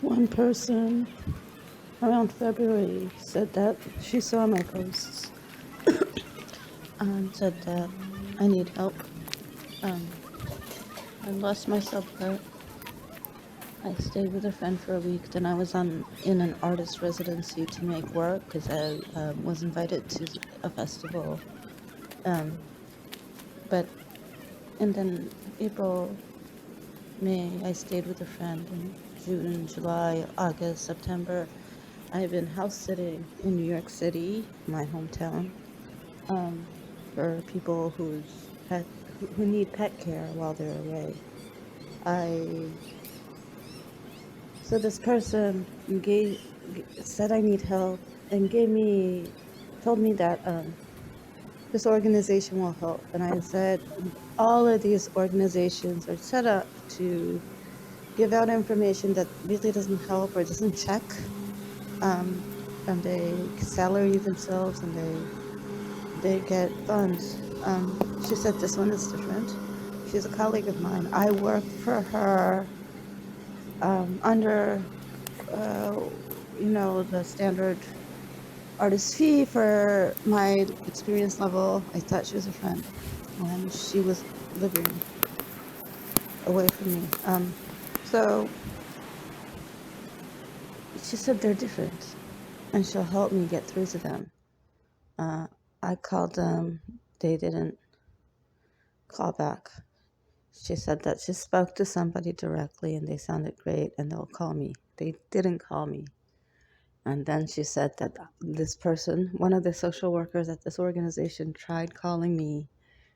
One person around February said that she saw my posts and said that I need help. I lost my sublet. I stayed with a friend for a week. Then I was in an artist residency to make work because I was invited to a festival. Um, but and then April, May, I stayed with a friend. In June, July, August, September, I've been house sitting in New York City, my hometown, for people who need pet care while they're away. I So this person said I need help and told me that this organization will help. And I said all of these organizations are set up to give out information that really doesn't help or doesn't check, and they salary themselves and they get funds. She said this one is different. She's a colleague of mine. I work for her under the standard artist fee for my experience level. I thought she was a friend, and she was living away from me. So she said they're different, and she'll help me get through to them. I called them. They didn't call back. She said that she spoke to somebody directly, and they sounded great, and they'll call me. They didn't call me. And then she said that this person, one of the social workers at this organization, tried calling me,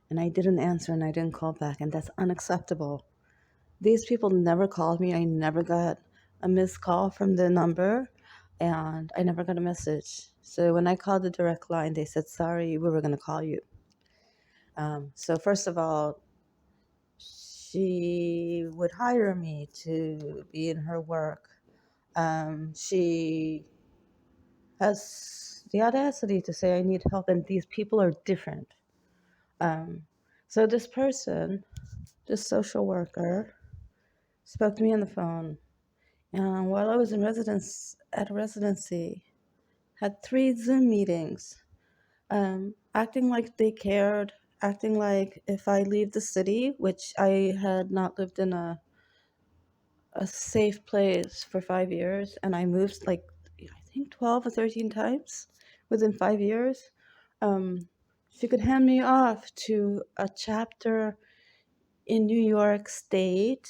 and I didn't answer and I didn't call back, and that's unacceptable. These people never called me. I never got a missed call from the number, and I never got a message. So when I called the direct line, they said, sorry, we were going to call you. So first of all, she would hire me to be in her work. She has the audacity to say I need help, and these people are different. So this person, this social worker, spoke to me on the phone, and while I was in at a residency, had 3 Zoom meetings, acting like they cared, acting like if I leave the city, which I had not lived in a safe place for 5 years, and I moved like I think 12 or 13 times within 5 years. She could hand me off to a chapter in New York State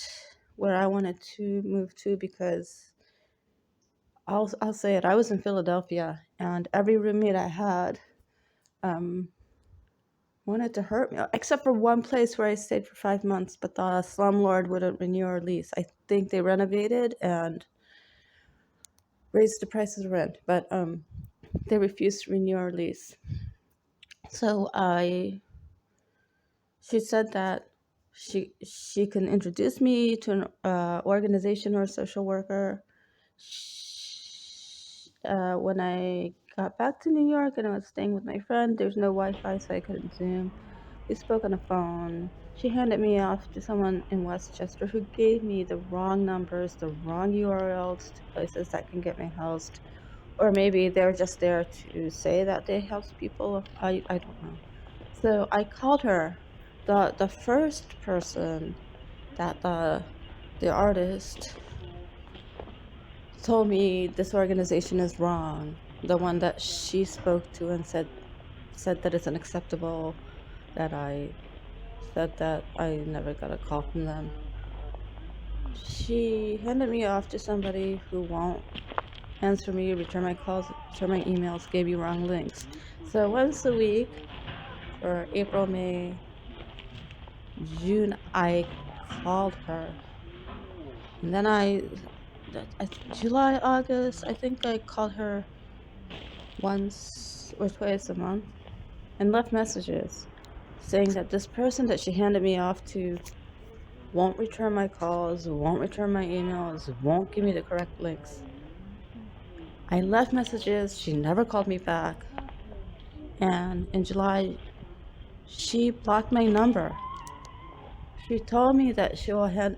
where I wanted to move to because I'll say it. I was in Philadelphia, and every roommate I had wanted to hurt me, except for one place where I stayed for 5 months, but the slumlord wouldn't renew our lease. I think they renovated and raised the prices of rent, but they refused to renew our lease. So she said that she can introduce me to an organization or a social worker. When I got back to New York and I was staying with my friend, there's no Wi-Fi, so I couldn't Zoom. We spoke on the phone. She handed me off to someone in Westchester who gave me the wrong numbers, the wrong URLs to places that can get me housed. Or maybe they're just there to say that they house people. I don't know. So I called her. The first person that the artist told me this organization is wrong. The one that she spoke to and said that it's unacceptable, that I said that I never got a call from them. She handed me off to somebody who won't answer me, return my calls, return my emails, gave you wrong links. So once a week for April, May, June, I called her. And then July, August, I think I called her once or twice a month and left messages saying that this person that she handed me off to won't return my calls, won't return my emails, won't give me the correct links. I left messages, she never called me back. And in July, she blocked my number. She told me that she will hand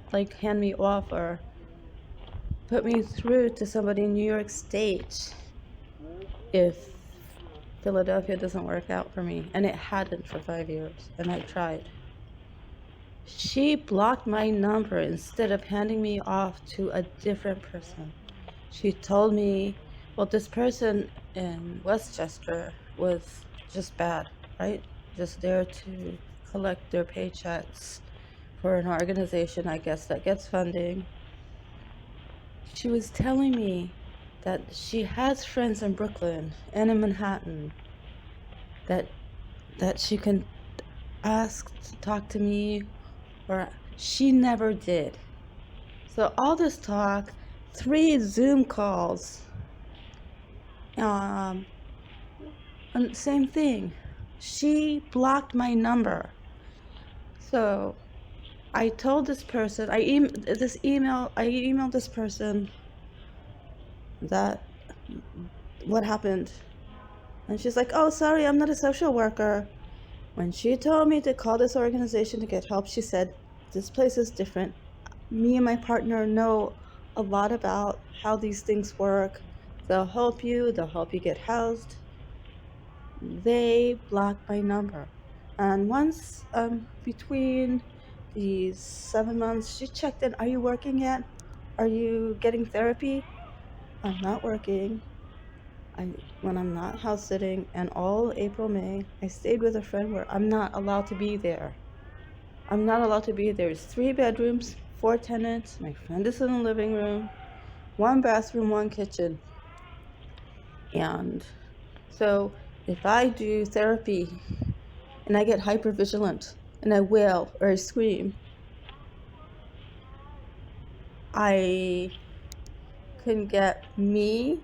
me off or put me through to somebody in New York State if Philadelphia doesn't work out for me. And it hadn't for 5 years, and I tried. She blocked my number instead of handing me off to a different person. She told me, well, this person in Westchester was just bad, right? Just there to collect their paychecks for an organization, I guess, that gets funding. She was telling me that she has friends in Brooklyn and in Manhattan that she can ask to talk to me, or she never did. So all this talk, 3 Zoom calls, and same thing. She blocked my number. So I told this person, I emailed this person that what happened. And she's like, oh, sorry, I'm not a social worker. When she told me to call this organization to get help, she said, this place is different. Me and my partner know a lot about how these things work. They'll help you get housed. They blocked my number. And once between these 7 months, she checked in. Are you working yet? Are you getting therapy? I'm not working. When I'm not house sitting, and all April, May, I stayed with a friend where I'm not allowed to be there. I'm not allowed to be there. It's 3 bedrooms, 4 tenants. My friend is in the living room, 1 bathroom, 1 kitchen. And so if I do therapy and I get hypervigilant and I wail or I scream, I can get me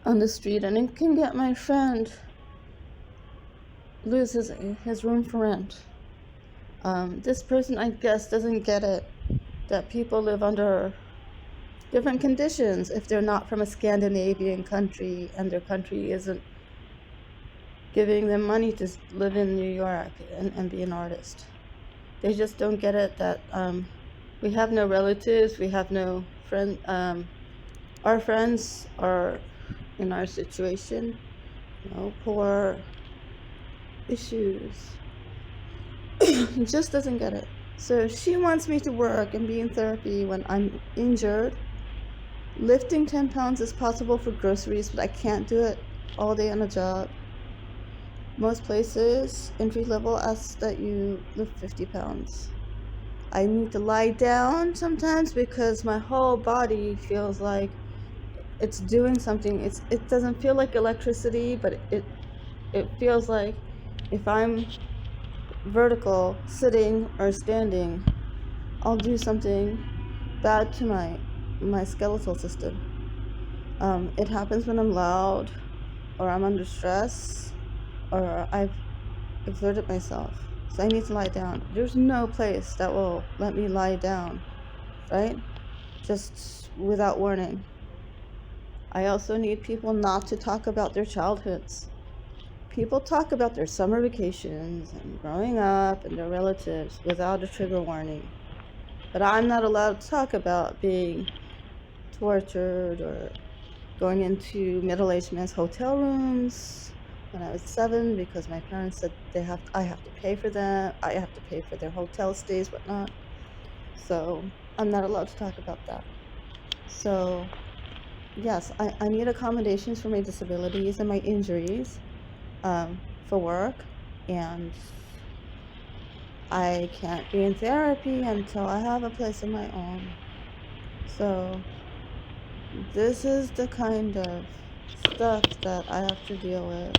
on the street, and it can get my friend lose his room for rent. This person, I guess, doesn't get it, that people live under different conditions if they're not from a Scandinavian country and their country isn't giving them money to live in New York and be an artist. They just don't get it that we have no relatives, we have no friend. Our friends are in our situation, poor issues. He just doesn't get it. So she wants me to work and be in therapy when I'm injured. Lifting 10 pounds is possible for groceries, but I can't do it all day on a job. Most places, entry level, ask that you lift 50 pounds. I need to lie down sometimes because my whole body feels like it's doing something. It doesn't feel like electricity, but it feels like if I'm vertical, sitting or standing, I'll do something bad to my skeletal system. It happens when I'm loud, or I'm under stress, or I've exerted myself. So I need to lie down. There's no place that will let me lie down, right? Just without warning. I also need people not to talk about their childhoods. People talk about their summer vacations and growing up and their relatives without a trigger warning. But I'm not allowed to talk about being tortured or going into middle-aged men's hotel rooms when I was 7 because my parents said I have to pay for them. I have to pay for their hotel stays, whatnot. So I'm not allowed to talk about that. So yes, I need accommodations for my disabilities and my injuries for work, and I can't be in therapy until I have a place of my own. So this is the kind of stuff that I have to deal with.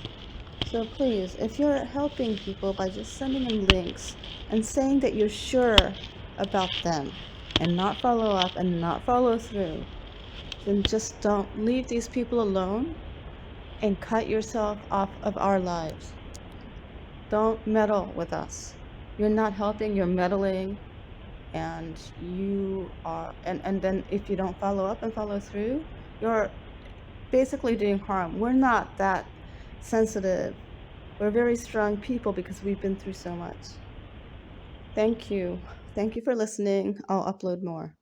So please, if you're helping people by just sending them links and saying that you're sure about them and not follow up and not follow through, then just don't leave these people alone and cut yourself off of our lives. Don't meddle with us. You're not helping, you're meddling, and you are, and then if you don't follow up and follow through, you're basically doing harm. We're not that sensitive. We're very strong people because we've been through so much. Thank you. Thank you for listening. I'll upload more.